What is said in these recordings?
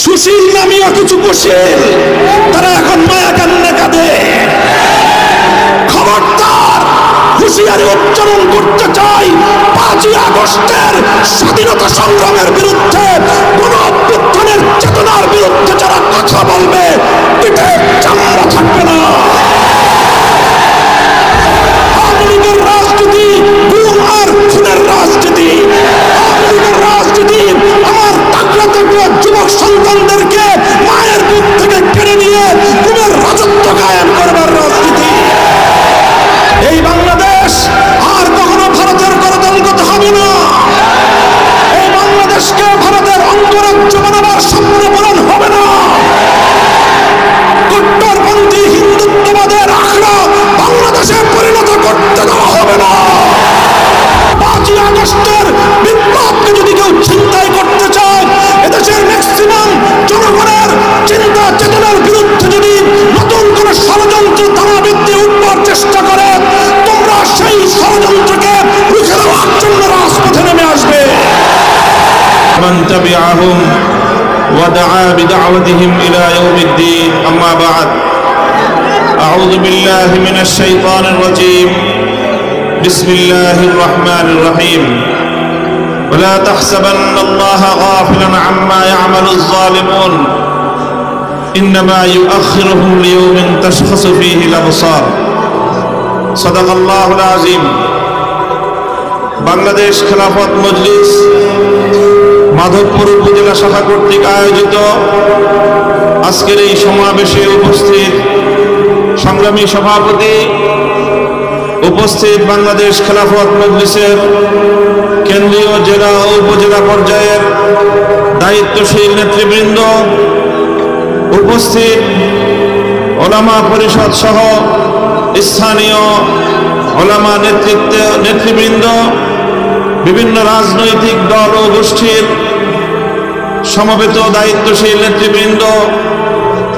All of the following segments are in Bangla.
সুশীল নামীয় কিছু কুশীল তারা এখন মায়া কান্না কাঁদে। খবরদার, হুঁশিয়ারি উচ্চারণ করতে চাই, 5ই আগস্টের স্বাধীনতা সংগ্রামের বিরুদ্ধে, গণ অভ্যুত্থানের চেতনার বিরুদ্ধে যারা কথা বলবে পিঠে চামড়া থাকবে না। আওয়ামী লীগের রাজনীতি গুম আর খুনের রাজনীতি। আওয়ামী লীগের রাজনীতি আমার তাগড়া তাগড়া যুবক সন্তানদেরকে মায়ের বুক থেকে কেড়ে নিয়ে গুমের রাজত্ব কায়েম করবার রাজনীতি। এই বাংলাদেশ আর কখনো ভারতের গণতন্ত্র হবে না। এই বাংলাদেশকে ভারতের অঙ্গরাজ্য বানাবার স্বপ্ন পূরণ হবে না। কট্টরপন্থী হিন্দুত্ববাদের আখড়া বাংলাদেশে পরিণত করতে দেওয়া হবে না। 5ই আগস্টের বিপ্লবকে যদি কেউ চিন্তাই করতে চায়, এদেশের ম্যাক্সিমাম জনগণের চিন্তা চেতনার বিরুদ্ধে যদি নতুন কোন ষড়যন্ত্র দানাবৃত্তি উঠবার চেষ্টা করে, তোমরা সেই ষড়যন্ত্রকে রুখে দেওয়ার জন্য রাজপথে নেমে আসবে। من تبعهم ودعا بدعوتهم إلى يوم الدين. أما بعد، أعوذ بالله من الشيطان الرجيم. بسم الله الرحمن الرحيم. ولا تحسبن الله غافلا عما يعمل الظالمون إنما يؤخرهم ليوم تشخص فيه الأبصار. صدق الله العظيم. বাংলাদেশ খেলাফত মজলিস মাধবপুর উপজেলা শাখা কর্তৃক আয়োজিত আজকের এই সমাবেশে উপস্থিত সংগ্রামী সভাপতি, উপস্থিত বাংলাদেশ খেলাফত মজলিসের কেন্দ্রীয় জেলা ও উপজেলা পর্যায়ের দায়িত্বশীল নেতৃবৃন্দ, উপস্থিত ওলামা পরিষদ সহ স্থানীয় ওলামা নেতৃবৃন্দ, বিভিন্ন রাজনৈতিক দল ও গোষ্ঠীর সমবেত দায়িত্বশীল নেতৃবৃন্দ,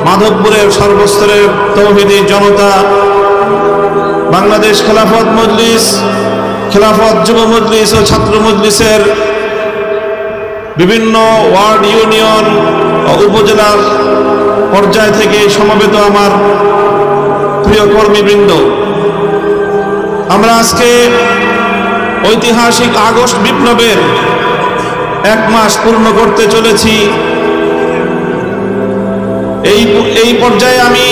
মাধবপুরের সর্বস্তরের তৌহিদি জনতা, বাংলাদেশ খেলাফত মজলিস, খেলাফত যুব মজলিস ও ছাত্র মজলিসের বিভিন্ন ওয়ার্ড, ইউনিয়ন ও উপজেলার পর্যায় থেকে সমবেত আমার প্রিয় কর্মীবৃন্দ, আমরা আজকে ঐতিহাসিক আগস্ট বিপ্লবের 1 মাস পূর্ণ করতে চলেছি। এই পর্যায়ে আমি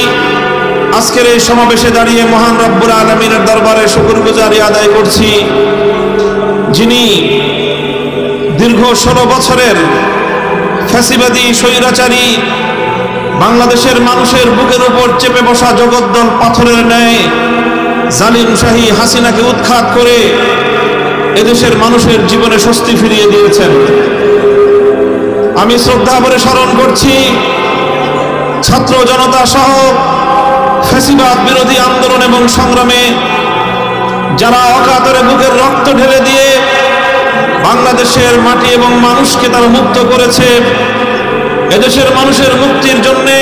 আজকের এই সমাবেশে দাঁড়িয়ে মহান রব্বুল আলামিনের দরবারে শুকরগুজারি আদায় করছি, যিনি দীর্ঘ 16 বছরের ফ্যাসিবাদী স্বৈরাচারী বাংলাদেশের মানুষের বুকের উপর চেপে বসা জগদ্দল পাথরের ন্যায় জালিম শাহী হাসিনাকে উৎখাত করে এদেশের মানুষের জীবনে স্বস্তি ফিরিয়ে দিয়েছেন। আমি শ্রদ্ধা ভরে স্মরণ করছি ছাত্র জনতা সহ ফ্যাসিবাদ বিরোধী আন্দোলন এবং সংগ্রামে যারা অকাতরে বুকের রক্ত ঢেলে দিয়ে বাংলাদেশের মাটি এবং মানুষকে তারা মুক্ত করেছে। এদেশের মানুষের মুক্তির জন্যে,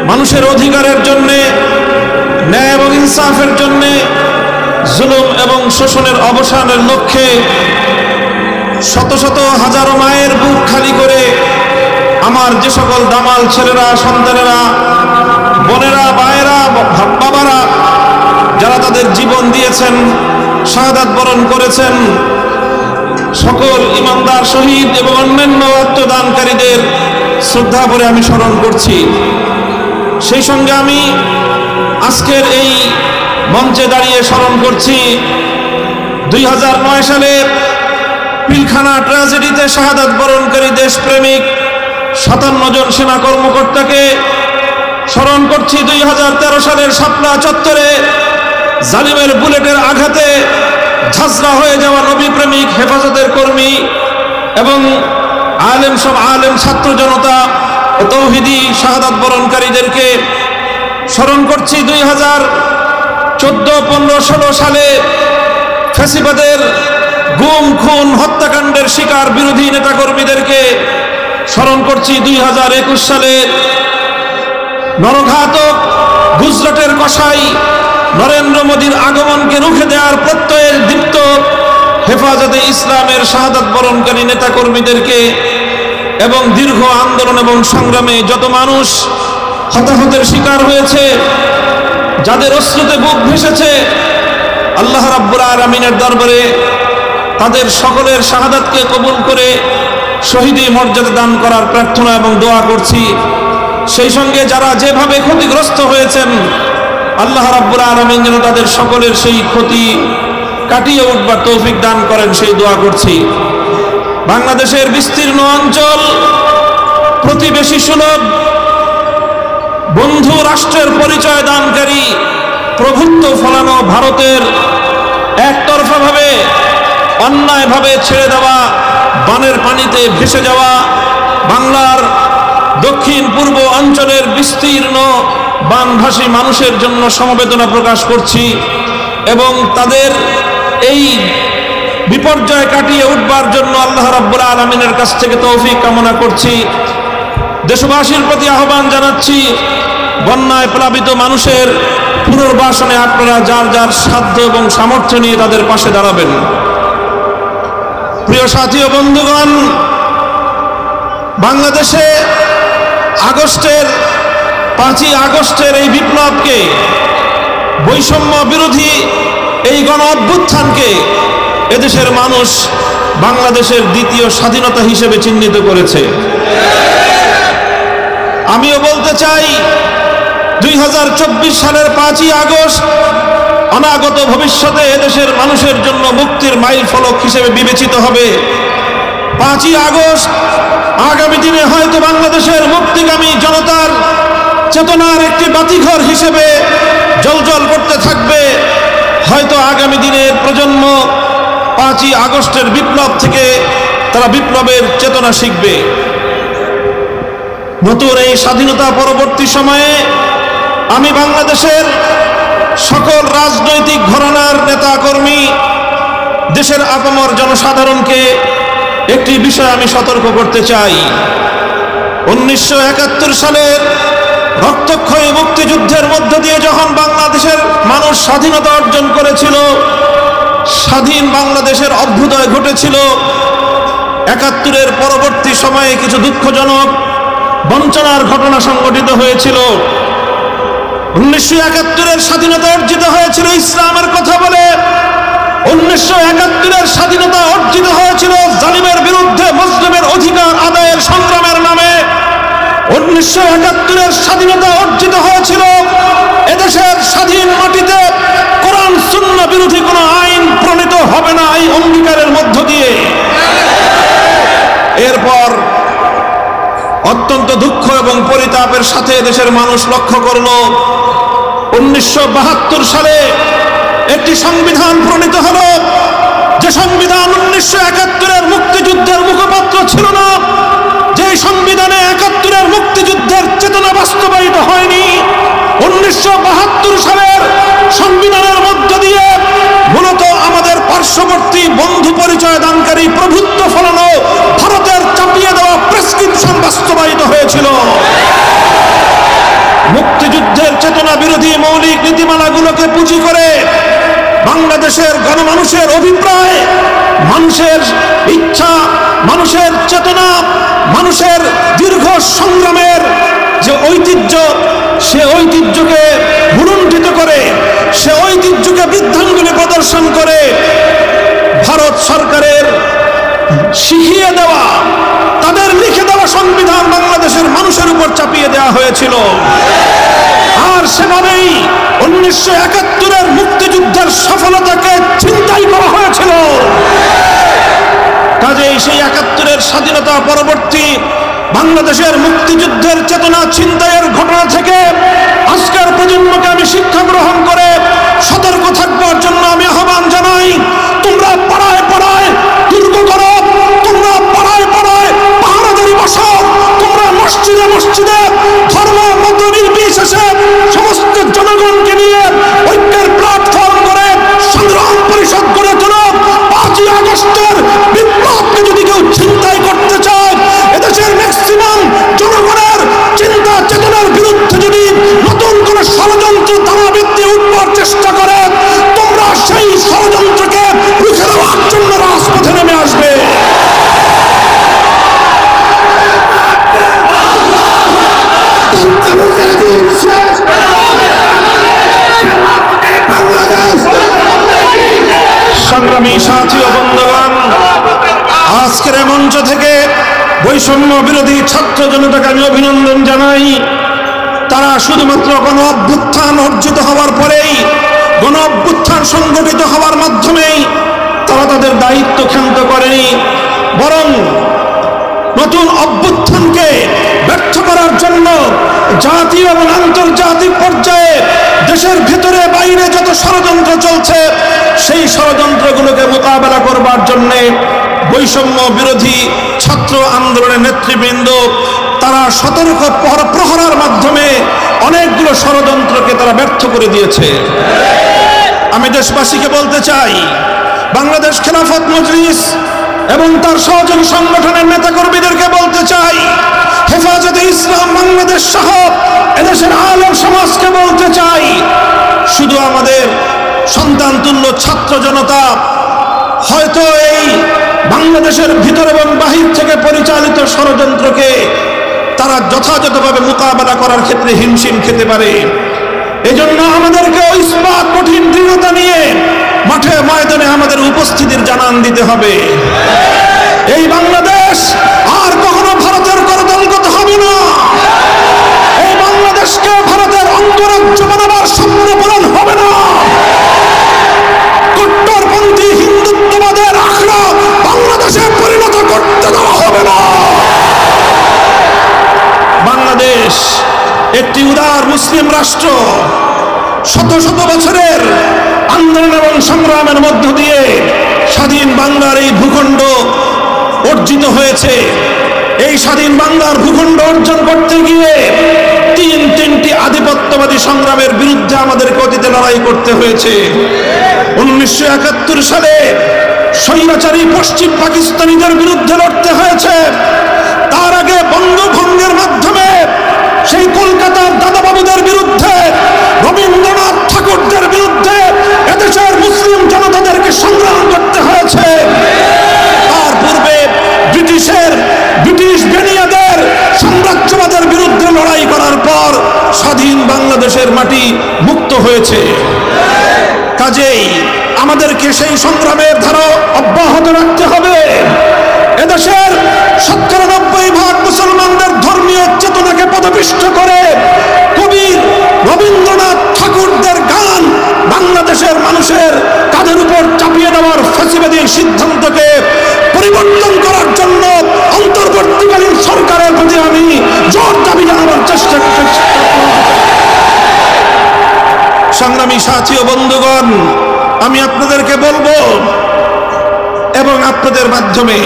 মানুষের অধিকারের জন্যে, ন্যায় এবং ইনসাফের জন্যে, জুলুম এবং শোষণের অবসানের লক্ষ্যে শত শত হাজারো মায়ের বুক খালি করে আমার যে সকল দামাল ছেলেরা, সন্তানেরা, বোনেরা, ভাইয়েরা, বাবারা যারা তাদের জীবন দিয়েছেন, শাহাদাত বরণ করেছেন, সকল ইমানদার শহীদ এবং অন্যান্য আত্মদানকারীদের শ্রদ্ধা ভরে আমি স্মরণ করছি। সেই সঙ্গে আমি আজকের এই মঞ্চে দাঁড়িয়ে স্মরণ করছি 2009 সালে পিলখানা ট্র্যাজেডিতে শাহাদাত বরণকারী দেশপ্রেমিক 57 জন সেনা কর্মকর্তাকে। স্মরণ করছি 2013 সালের শাপলা চত্বরে জালিমের বুলেটের আঘাতে ঝাঁঝরা হয়ে যাওয়া নবী প্রেমিক হেফাজতের কর্মী এবং আলেম ছাত্র জনতা ও তৌহিদি শাহাদাত বরণকারীদেরকে। স্মরণ করছি 2014, 15, 16 সালে ফ্যাসিবাদের গুম, খুন, হত্যাকাণ্ডের শিকার বিরোধী নেতাকর্মীদেরকে। স্মরণ করছি 2021 সালে নরঘাতক গুজরাটের কসাই নরেন্দ্র মোদীর আগমনকে রুখে দেওয়ার প্রত্যয়ের দীপ্ত হেফাজতে ইসলামের শাহাদাত বরণকারী নেতাকর্মীদেরকে। এবং দীর্ঘ আন্দোলন এবং সংগ্রামে যত মানুষ হতাহতের শিকার হয়েছে, যাদের অশ্রুতে বুক ভেসেছে, আল্লাহ রাব্বুল আলামিনের দরবারে তাদের সকলের শাহাদাতকে কবুল করে শহীদি মর্যাদা দান করার প্রার্থনা এবং দোয়া করছি। সেই সঙ্গে যারা যেভাবে ক্ষতিগ্রস্ত হয়েছেন, আল্লাহ রাব্বুল আলামিন যেন তাদের সকলের সেই ক্ষতি কাটিয়ে উঠবার তৌফিক দান করেন, সেই দোয়া করছি। বাংলাদেশের বিস্তীর্ণ অঞ্চল, প্রতিবেশী সুলভ, বন্ধু রাষ্ট্রের পরিচয় দানকারী, প্রভুত্ব ফলানো ভারতের একতরফাভাবে অন্যায়ভাবে ছেড়ে দেওয়া বানের পানিতে ভেসে যাওয়া বাংলার দক্ষিণ পূর্ব অঞ্চলের বিস্তীর্ণ বানভাসী মানুষের জন্য সমবেদনা প্রকাশ করছি এবং তাদের এই বিপর্যয় কাটিয়ে উঠবার জন্য আল্লাহ রাব্বুল আলামিনের কাছ থেকে তৌফিক কামনা করছি। দেশবাসীর প্রতি আহ্বান জানাচ্ছি, বন্যায় প্লাবিত মানুষের পুনর্বাসনে আপনারা যার যার সাধ্য এবং সামর্থ্য নিয়ে তাদের পাশে দাঁড়াবেন। প্রিয় সাথী ও বন্ধুগণ, বাংলাদেশে 5ই আগস্টের এই বিপ্লবকে, বৈষম্য বিরোধী এই গণ অভ্যুত্থানকে এদেশের মানুষ বাংলাদেশের দ্বিতীয় স্বাধীনতা হিসেবে চিহ্নিত করেছে। আমিও বলতে চাই, 2024 সালের 5ই আগস্ট অনাগত ভবিষ্যতে এদেশের মানুষের জন্য মুক্তির মাইল ফলক হিসেবে বিবেচিত হবে। 5ই আগস্ট আগামী দিনে হয়তো বাংলাদেশের মুক্তিগামী জনতার চেতনার একটি বাতিঘর হিসেবে জ্বলজ্বল করতে থাকবে। হয়তো আগামী দিনের প্রজন্ম 5ই আগস্টের বিপ্লব থেকে তারা বিপ্লবের চেতনা শিখবে। নতুন এই স্বাধীনতা পরবর্তী সময়ে আমি বাংলাদেশের সকল রাজনৈতিক ঘরানার নেতা কর্মী, দেশের আপামর জনসাধারণকে একটি বিষয় আমি সতর্ক করতে চাই। 1971 সালের রক্তক্ষয়ী মুক্তিযুদ্ধের মধ্য দিয়ে যখন বাংলাদেশের মানুষ স্বাধীনতা অর্জন করেছিল, স্বাধীন বাংলাদেশের অভ্যুদয় ঘটেছিল, 71-এর পরবর্তী সময়ে কিছু দুঃখজনক বঞ্চনার ঘটনা সংঘটিত হয়েছিল। 1971-এর স্বাধীনতা অর্জিত হয়েছিল ইসলামের কথা বলে, 1971-এর স্বাধীনতা অর্জিত হয়েছিল জালিমের বিরুদ্ধে মুসলিমের অধিকার আদায়ের সংগ্রামের নামে। 1971-এর স্বাধীনতা অর্জিত হয়েছিল এদেশের স্বাধীন মাটিতে কোরআন সুন্নাহ বিরোধী কোনো আইন প্রণীত হবে না, এই অঙ্গীকারের মধ্য দিয়ে। এরপর অত্যন্ত দুঃখ এবং পরিতাপের সাথে দেশের মানুষ লক্ষ্য করল, 1972 সালে একটি সংবিধান প্রণীত হলো, যে সংবিধান 1971-এর মুক্তিযুদ্ধের মুখপাত্র ছিল না, যে সংবিধানে 71-এর মুক্তিযুদ্ধের চেতনা বাস্তবায়িত হয়নি। 1972 সালের সংবিধানের মধ্য দিয়ে মূলত আমাদের পার্শ্ববর্তী বন্ধু পরিচয় দানকারী প্রভুত্ব ফলানো ভারতের চাপিয়ে দেওয়া প্রেসক্রিপশন বাস্তবায়িত হয়েছিল। মুক্তিযুদ্ধের চেতনা বিরোধী মৌলিক নীতিমালাগুলোকে পুঁজি করে বাংলাদেশের গণমানুষের অভিপ্রায়, মানুষের ইচ্ছা, মানুষের চেতনা, মানুষের দীর্ঘ সংগ্রামের যে ঐতিহ্য, সে ঐতিহ্যকে ভুলুণ্ঠিত করে, সে ঐতিহ্যকে বৃদ্ধাঙ্গুলি প্রদর্শন করে ভারত সরকারের শিখিয়ে দেওয়া, তাদের লিখে দেওয়া সংবিধান বাংলাদেশের মানুষের উপর চাপিয়ে দেওয়া হয়েছিল। আর সেভাবেই 1971-এর মুক্তিযুদ্ধের সফলতাকে ছিনতাই করা হয়েছিল। কাজেই সেই 71-এর স্বাধীনতা পরবর্তী বাংলাদেশের মুক্তিযুদ্ধের চেতনা ছিনতাইয়ের ঘটনা থেকে আজকের প্রজন্মকে আমি শিক্ষা গ্রহণ করে সতর্ক থাকবার জন্য আমি আহ্বান জানাই। তোমরা পাড়ায় পাড়ায় দুর্গ করো, তোমরা পাড়ায় পাড়ায় পাহারাদারি বসো, তোমরা মসজিদে মসজিদে ধর্ম মত নির্বিশেষে সমস্ত জনগণকে নিয়ে ঐক্যের প্ল্যাটফর্ম করে সংগ্রাম পরিষদ গড়ে তোলো। 5ই আগস্টের বিপ্লবকে যদি কেউ ছিনতাই করতে চায়, এদেশের ম্যাক্সিমাম জনগণের চিন্তা চেতনার বিরুদ্ধে যদি নতুন কোন ষড়যন্ত্র তারাবৃত্তি উঠবার চেষ্টা করে, তোমরা সেই ষড়যন্ত্রকে রুখে দেওয়ার জন্য রাজপথে নেমে আসবে। সাথী ও বন্ধুগণ, আজকের মঞ্চ থেকে বৈষম্য বিরোধী ছাত্র জনতাকে আমি অভিনন্দন জানাই। তারা শুধুমাত্র গণ অভ্যুত্থান অর্জিত হওয়ার পরেই, গণ অভ্যুত্থান সংগঠিত হওয়ার মাধ্যমেই তারা তাদের দায়িত্ব ক্ষান্ত করেনি, বরং নতুন অভ্যুত্থানকে ব্যর্থ করার জন্য জাতীয় এবং আন্তর্জাতিক পর্যায়ে দেশের ভিতরে বাইরে যত ষড়যন্ত্র চলছে, সেই ষড়যন্ত্রগুলোকে মোকাবেলা করবার জন্য বৈষম্য বিরোধী ছাত্র আন্দোলনের নেতৃবৃন্দ তারা সতর্ক প্রহরার মাধ্যমে অনেকগুলো ষড়যন্ত্রকে তারা ব্যর্থ করে দিয়েছে। আমি দেশবাসীকে বলতে চাই, বাংলাদেশ খেলাফত মজলিস এবং তার সহযোগী সংগঠনের নেতাকর্মীদেরকে বলতে চাই, হেফাজতে ইসলাম বাংলাদেশ সহ এদেশের আলেম সমাজকে বলতে চাই, শুধু আমাদের সন্তান তুল্য ছাত্র জনতা হয়তো এই বাংলাদেশের ভিতর এবং বাহির থেকে পরিচালিত ষড়যন্ত্রকে তারা যথাযথভাবে মোকাবেলা করার ক্ষেত্রে হিমশিম খেতে পারে। এজন্য আমাদেরকে ইসবাত কঠিন দৃঢ়তা নিয়ে মাঠে ময়দানে আমাদের উপস্থিতির জানান দিতে হবে। এই বাংলাদেশ আর কখনো ভারতের করদলগত হবে না। এই বাংলাদেশকে ভারতের অঙ্গরাজ্য বানাবার স্বপ্ন পূরণ হবে না। কট্টরপন্থী হিন্দুত্ববাদের আখড়া বাংলাদেশে পরিণত করতে দেওয়া হবে না। বাংলাদেশ একটি উদার মুসলিম রাষ্ট্র। শত শত বছরের আন্দোলন এবং সংগ্রামের মধ্য দিয়ে স্বাধীন বাংলার এই ভূখণ্ড অর্জিত হয়েছে। এই স্বাধীন বাংলার ভূখণ্ড অর্জন করতে গিয়ে তিনটি আধিপত্যবাদী সংগ্রামের বিরুদ্ধে আমাদেরকে অতীতে লড়াই করতে হয়েছে। 1971 সালে স্বৈরাচারী পশ্চিম পাকিস্তানিদের বিরুদ্ধে লড়তে হয়েছে। তার আগে বঙ্গভঙ্গের মাধ্যমে সেই কলকাতার দাদাবাবুদের বিরুদ্ধে, রবীন্দ্রনাথ ঠাকুরদের বিরুদ্ধে এদেশের মুসলিম জনতাদেরকে সংগ্রাম করতে হয়েছে। তার পূর্বে ব্রিটিশ বেনিয়াদের সাম্রাজ্যবাদের বিরুদ্ধে লড়াই করার পর স্বাধীন বাংলাদেশের মাটি মুক্ত হয়েছে। কাজেই আমাদেরকে সেই সংগ্রামের ধারা অব্যাহত রাখতে হবে। এদেশের ৯৭% মুসলমানদের ধর্মীয় চেতনাকে পদপিষ্ট করে কবি রবীন্দ্রনাথ ঠাকুরদের গান বাংলাদেশের মানুষের কাঁধের উপর চাপিয়ে দেওয়ার ফ্যাসিবাদী সিদ্ধান্তকে পরিবর্তন করার জন্য অন্তর্বর্তীকালীন সরকারের প্রতি আমি জোর দাবি জানাবার চেষ্টা করছি। সংগ্রামী সাথী ও বন্ধুগণ, আমি আপনাদেরকে বলবো এবং আপনাদের মাধ্যমে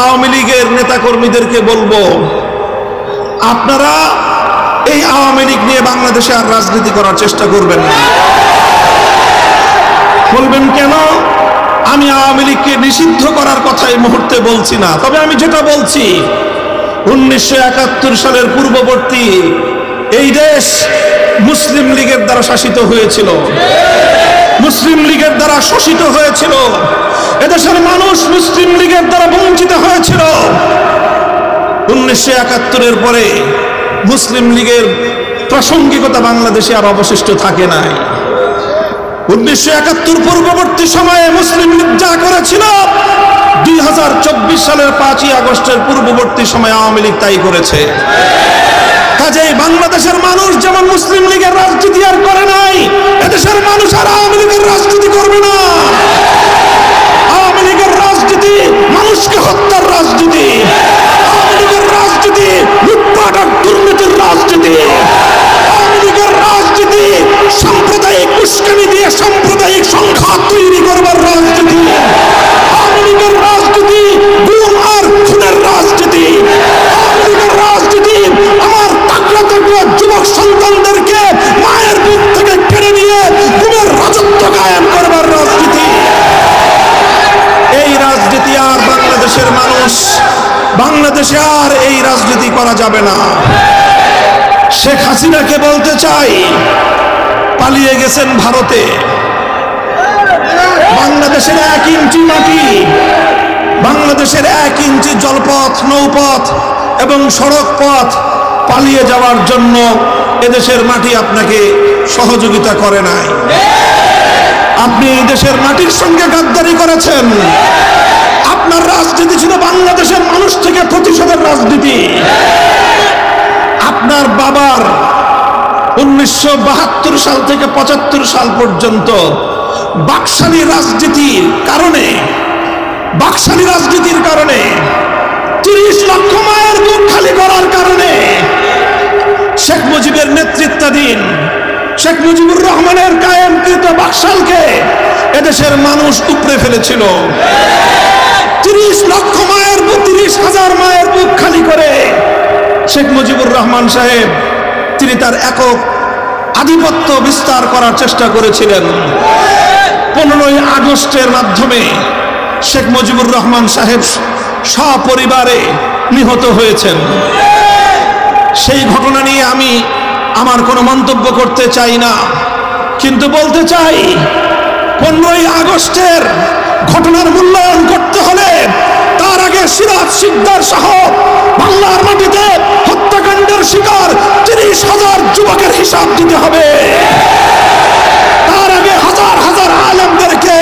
আওয়ামী লীগের নেতাকর্মীদেরকে বলবো, আপনারা এই আওয়ামী লীগ নিয়ে বাংলাদেশে আর রাজনীতি করার চেষ্টা করবেন না। বলবেন কেন? আমি আওয়ামী লীগকে নিষিদ্ধ করার কথা এই মুহূর্তে বলছি না। তবে আমি যেটা বলছি, 1971 সালের পূর্ববর্তী এই দেশ মুসলিম লীগের দ্বারা শাসিত হয়েছিল, মুসলিম লীগের দ্বারা শোষিত হয়েছিল। এদেশের মানুষ মুসলিম লীগের দ্বারা বঞ্চিত হয়েছিল। 1971-এর পরে মুসলিম লীগের প্রাসঙ্গিকতা বাংলাদেশে আর অবশিষ্ট থাকে নাই। 1971 পূর্ববর্তী সময়ে মুসলিম লীগ যা করেছিল, 2024 সালের 5ই আগস্টের পূর্ববর্তী সময়ে আওয়ামী লীগ তাই করেছে। কাজেই বাংলাদেশের মানুষ যেমন মুসলিম লীগের রাজনীতি আর করে নাই, এদেশের মানুষ আর আওয়ামী লীগের রাজনীতি করবে না। আওয়ামী লীগের রাজনীতি মানুষকে হত্যার রাজনীতি, আওয়ামী লীগের রাজনীতি লুটপাট আর দুর্নীতির রাজনীতি, আওয়ামী লীগের রাজনীতি সাম্প্রদায়িক উস্কানি দিয়ে সাম্প্রদায়িক সংঘাত তৈরি করবার রাজনীতি, আওয়ামী লীগের রাজনীতি গুম আর খুনের রাজনীতি, আওয়ামী লীগের রাজনীতি আমার তাগড়া তাগড়া যুবক সন্তানদেরকে মায়ের বুক থেকে কেড়ে নিয়ে গুমের রাজত্ব কায়েম করবার রাজনীতি। এই রাজনীতি আর বাংলাদেশের মানুষ, বাংলাদেশে আর এই রাজনীতি করা যাবে না। শেখ হাসিনাকে বলতে চাই, পালিয়ে গেছেন ভারতে। বাংলাদেশের 1 ইঞ্চি মাটি, বাংলাদেশের 1 ইঞ্চি জলপথ, নৌপথ এবং সড়ক পথ পালিয়ে যাওয়ার জন্য এদেশের মাটি আপনাকে সহযোগিতা করে নাই। আপনি এই দেশের মাটির সঙ্গে গাদ্দারি করেছেন। আপনার রাজনীতি ছিল বাংলাদেশের মানুষ থেকে প্রতিশোধের রাজনীতি। আপনার বাবার 1972 সাল থেকে 75 সাল পর্যন্ত বাকশালী রাজনীতির কারণে 30 লক্ষ মায়ের বুক খালি করার কারণে শেখ মুজিবের নেতৃত্বাধীন শেখ মুজিবুর রহমানের কায়েমকৃত বাকশালকে এদেশের মানুষ উপড়ে ফেলেছিল। 30,000 মায়ের বুক খালি করে শেখ মুজিবুর রহমান সাহেব তিনি তার একক আধিপত্য বিস্তার করার চেষ্টা করেছিলেন। 15ই আগস্টের মাধ্যমে শেখ মুজিবুর রহমান সাহেব সপরিবারে নিহত হয়েছেন। সেই ঘটনা নিয়ে আমি আমার কোনো মন্তব্য করতে চাই না, কিন্তু বলতে চাই 15ই আগস্টের ঘটনার মূল্যায়ন করতে হলে তার আগে সিরাজ শিকদার সহ বাংলার মাটিতে হত্যাকাণ্ডের শিকার 30,000 যুবকের হিসাব দিতে হবে। তার আগে হাজার হাজার আলেমদেরকে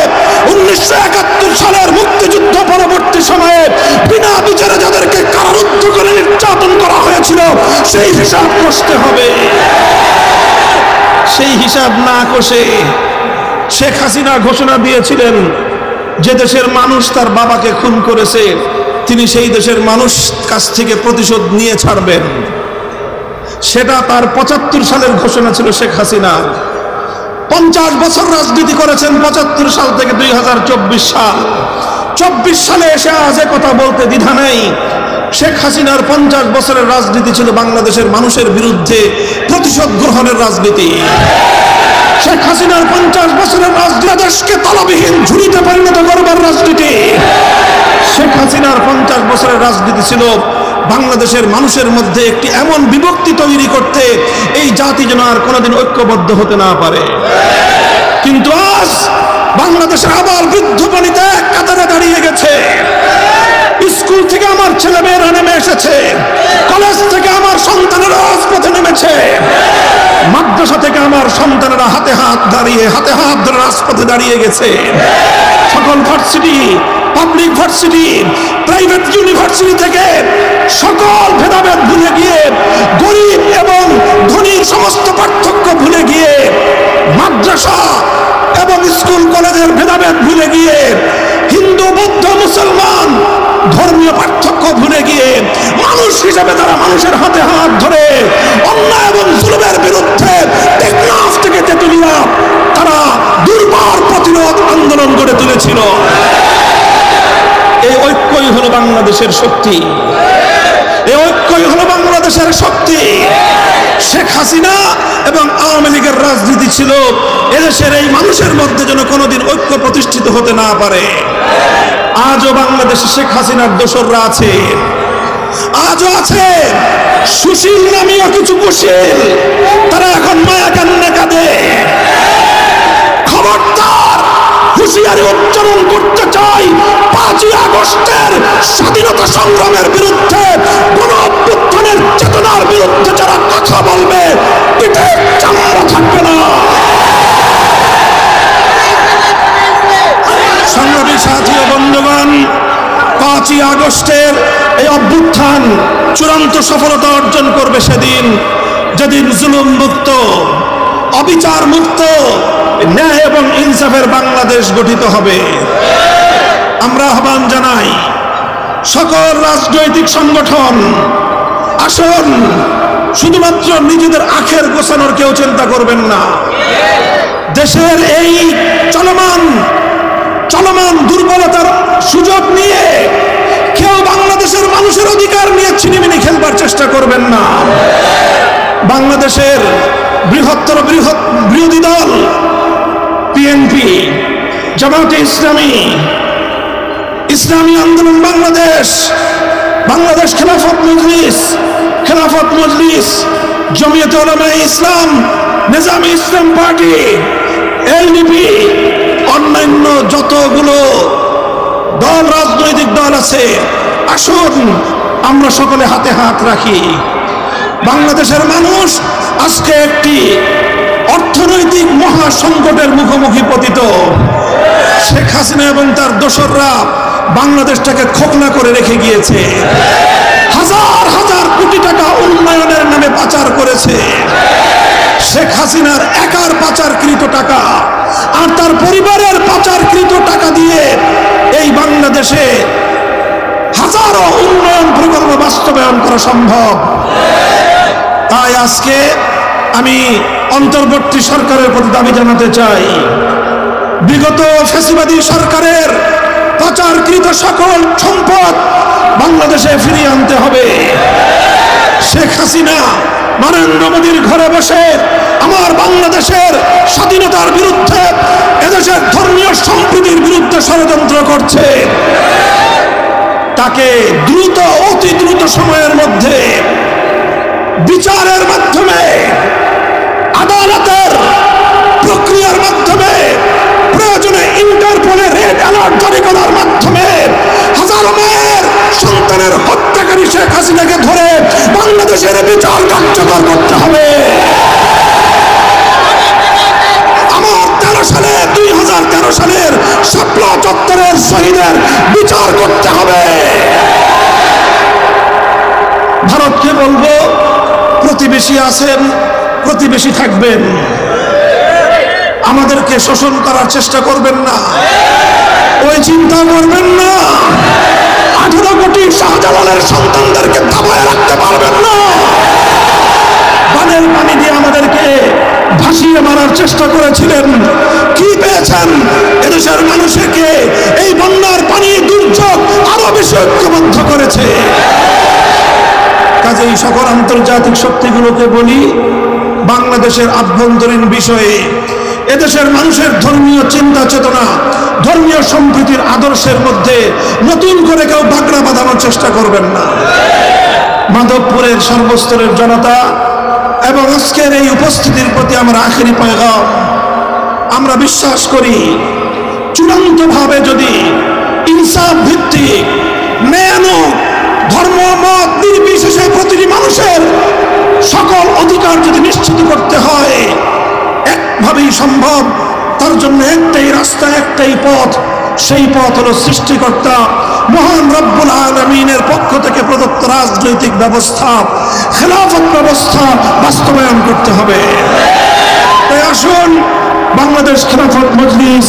1971 সালের মুক্তিযুদ্ধ পরবর্তী সময়ে বিনা বিচারে যাদেরকে কারারুদ্ধ করে নির্যাতন করা হয়েছিল সেই হিসাব কষতে হবে। সেই হিসাব না কষে শেখ হাসিনা ঘোষণা দিয়েছিলেন যে দেশের মানুষ তার বাবাকে খুন করেছে তিনি সেই দেশের মানুষ কাছ থেকে প্রতিশোধ নিয়ে ছাড়বেন। সেটা তার 75 সালের ঘোষণা ছিল শেখ হাসিনা। 50 বছর রাজনীতি করেছেন 75 সাল থেকে 2024 সাল। 24 সালে এসে আজ কথা বলতে দ্বিধা নেই। শেখ হাসিনার 50 বছরের রাজনীতি ছিল বাংলাদেশের মানুষের বিরুদ্ধে প্রতিশোধ গ্রহণের রাজনীতি। শেখ হাসিনার 50 বছরের রাজনীতি দেশকে তলবিহীন ঝুড়িতে পরিণত করবার রাজনীতি। শেখ হাসিনার 50 বছরের রাজনীতি ছিল বাংলাদেশের মানুষের মধ্যে একটি এমন বিভক্তি তৈরি করতে এই জাতি যেন আর কোনোদিন ঐক্যবদ্ধ হতে না পারে। কিন্তু আজ বাংলাদেশের আবার বৃদ্ধ বনিতা কাতারে দাঁড়িয়ে গেছে। স্কুল থেকে আমার ছেলেমেয়েরা নেমে এসেছে, কলেজ থেকে আমার সন্তানেরা রাজপথে নেমেছে, মাদ্রাসা থেকে আমার সন্তানেরা হাতে হাত ধরে রাজপথে দাঁড়িয়ে গেছে। সকল varsity, public varsity, private university থেকে সকল ভেদাভেদ ভুলে গিয়ে, গরিব এবং ধনীর সমস্ত পার্থক্য ভুলে গিয়ে, মাদ্রাসা এবং স্কুল কলেজের ভেদাভেদ ভুলে গিয়ে, হিন্দু বৌদ্ধ মুসলমান ধর্মীয় পার্থক্য ভুলে গিয়ে মানুষ হিসেবে তারা মানুষের হাতে হাত ধরে অন্যায় এবং জুলুমের বিরুদ্ধে টেকনাফ থেকে তেতুলিয়া তারা দুর্বার প্রতিরোধ আন্দোলন গড়ে তুলেছিল। এই ঐক্যই হলো বাংলাদেশের শক্তি। এই ঐক্যই হলো বাংলাদেশের শক্তি। শেখ হাসিনা এবং আওয়ামী লীগের রাজনীতি ছিল এদেশের এই মানুষের মধ্যে যেন কোনোদিন ঐক্য প্রতিষ্ঠিত হতে না পারে। আজও বাংলাদেশে শেখ হাসিনার দোসররা আছে, আজও আছে সুশীল নামীয় কিছু কুশীল, তারা এখন মায়া কান্না কাঁদে। খবরদার, হুঁশিয়ারি উচ্চারণ করতে চাই, 5ই আগস্টের স্বাধীনতা সংগ্রামের বিরুদ্ধে, গণ অভ্যুত্থানের চেতনার বিরুদ্ধে যারা কথা বলবে পিঠে চামড়া থাকবে না। সংগ্রামী সাথী ও বন্ধুগণ, 5ই আগস্টের এই অভ্যুত্থান চূড়ান্ত সফলতা অর্জন করবে সেদিন, যেদিন জুলুম মুক্ত, অবিচার মুক্ত, ন্যায় এবং ইনসাফের বাংলাদেশ গঠিত হবে। আমরা আহ্বান জানাই সকল রাজনৈতিক সংগঠন, আসুন, শুধুমাত্র নিজেদের আখের গোছানোর কেউ চিন্তা করবেন না। দেশের এই চলমান দুর্বলতার সুযোগ নিয়ে কেউ বাংলাদেশের মানুষের অধিকার নিয়ে ছিনিমিনি খেলবার চেষ্টা করবেন না। বাংলাদেশের বৃহৎ বিরোধী দল বিএনপি, জামাতে ইসলামী, ইসলামী আন্দোলন বাংলাদেশ, বাংলাদেশ খেলাফত মজলিস, জমিয়তে উলামায়ে ইসলাম, নিজামী ইসলাম পার্টি, এলডিপি, অন্যান্য যতগুলো দল, রাজনৈতিক দল আছে, আসুন আমরা সকলে হাতে হাত রাখি। বাংলাদেশের মানুষ আজকে একটি অর্থনৈতিক মহা সংকটের মুখোমুখি পতিত শেখ হাসিনা এবং তার দোসররা বাংলাদেশটাকে খোকলা করে রেখে গিয়েছে। হাজার হাজার কোটি টাকা উন্নয়নের নামে পাচার করেছে। শেখ হাসিনার একার পাচারকৃত টাকা আর তার পরিবারের পাচারকৃত টাকা দিয়ে এই বাংলাদেশে হাজারো উন্নয়ন প্রকল্প বাস্তবায়ন করা সম্ভব। তাই আজকে আমি অন্তর্বর্তী সরকারের প্রতি দাবি জানাতে চাই, বিগত ফ্যাসিবাদী সরকারের পাচারকৃত সকল সম্পদ বাংলাদেশে ফিরিয়ে আনতে হবে। শেখ হাসিনা নরেন্দ্র মোদীর ঘরে বসে আমার বাংলাদেশের স্বাধীনতার বিরুদ্ধে, এদেশের ধর্মীয় সম্প্রীতির বিরুদ্ধে ষড়যন্ত্র করছে। তাকে দ্রুত, অতি দ্রুত সময়ের মধ্যে বিচারের মাধ্যমে, আদালতের প্রক্রিয়ার মাধ্যমে, প্রয়োজনে ইন্টারপোলের রেড অ্যালার্ট জারি করার মাধ্যমে হাজারো মায়ের সন্তানের হত্যাকারী শেখ হাসিনাকে ধরে বাংলাদেশের বিচার কার্যকর করতে হবে। আমার 2013 সালের শাপলা চত্বরের শহীদের বিচার করতে হবে। ভারতকে বলবো, প্রতিবেশী আছেন, প্রতিবেশী থাকবেন, আমাদেরকে শোষণ করার চেষ্টা করবেন না, ওই চিন্তা করবেন না। 18 কোটি শাহজালালের সন্তানদেরকে দাবায় রাখতে পারবেন না। বানের পানি দিয়ে আমাদেরকে ভাসিয়ে মারার চেষ্টা করেছিলেন, কি পেয়েছেন? এদেশের মানুষকে এই বন্যার পানি দুর্যোগ আরো বেশি ঐক্যবদ্ধ করেছে। কাজেই সকল আন্তর্জাতিক শক্তিগুলোকে বলি, বাংলাদেশের আভ্যন্তরীণ বিষয়ে এদেশের মানুষের ধর্মীয় চিন্তা চেতনা, ধর্মীয় সম্প্রীতির আদর্শের মধ্যে নতুন করে কেউ বাগড়া বাঁধানোর চেষ্টা করবেন না। মাধবপুরের সর্বস্তরের জনতা এবং আজকের এই উপস্থিতির প্রতি আমার আখেরি পয়গাম, আমরা বিশ্বাস করি চূড়ান্তভাবে যদি ইনসাফ ভিত্তিক ন্যায়ানুগ ধর্ম মত নির্বিশেষে প্রতিটি মানুষের সকল অধিকার যদি নিশ্চিত করতে হয়, একভাবেই সম্ভব। তার জন্য একটাই রাস্তা, একটাই পথ, সেই পথ হলো সৃষ্টিকর্তা মহান রব্বুল আলামিনের পক্ষ থেকে প্রদত্ত রাজনৈতিক ব্যবস্থা, খেলাফত ব্যবস্থা বাস্তবায়ন করতে হবে। তাই আসুন, বাংলাদেশ খেলাফত মজলিস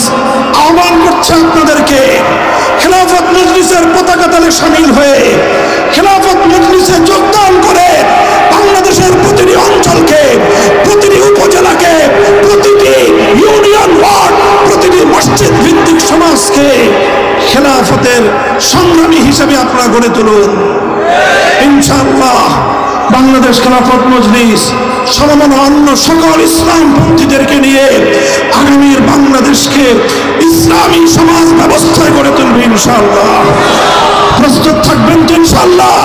আহ্বান করছে আপনাদেরকে, খেলাফত মজলিসের পতাকা তলে শামিল হয়ে খেলাফত মজলিসে যোগদান করে বাংলাদেশের প্রতিটি অঞ্চলকে, প্রতিটি উপজেলাকে, প্রতিটি ইউনিয়ন ওয়ার্ড, প্রতিটি মসজিদ ভিত্তিক সমাজকে খেলাফতের সংগ্রামী হিসেবে আপনারা গড়ে তুলুন। ইনশাআল্লাহ বাংলাদেশ খেলাফত মজলিস সমমনা অন্য সকল ইসলামপন্থীদেরকে নিয়ে আগামীর বাংলাদেশকে ইসলামী সমাজ ব্যবস্থায় গড়ে তুলবে ইনশাআল্লাহ। প্রস্তুত থাকবেন তো ইনশাআল্লাহ?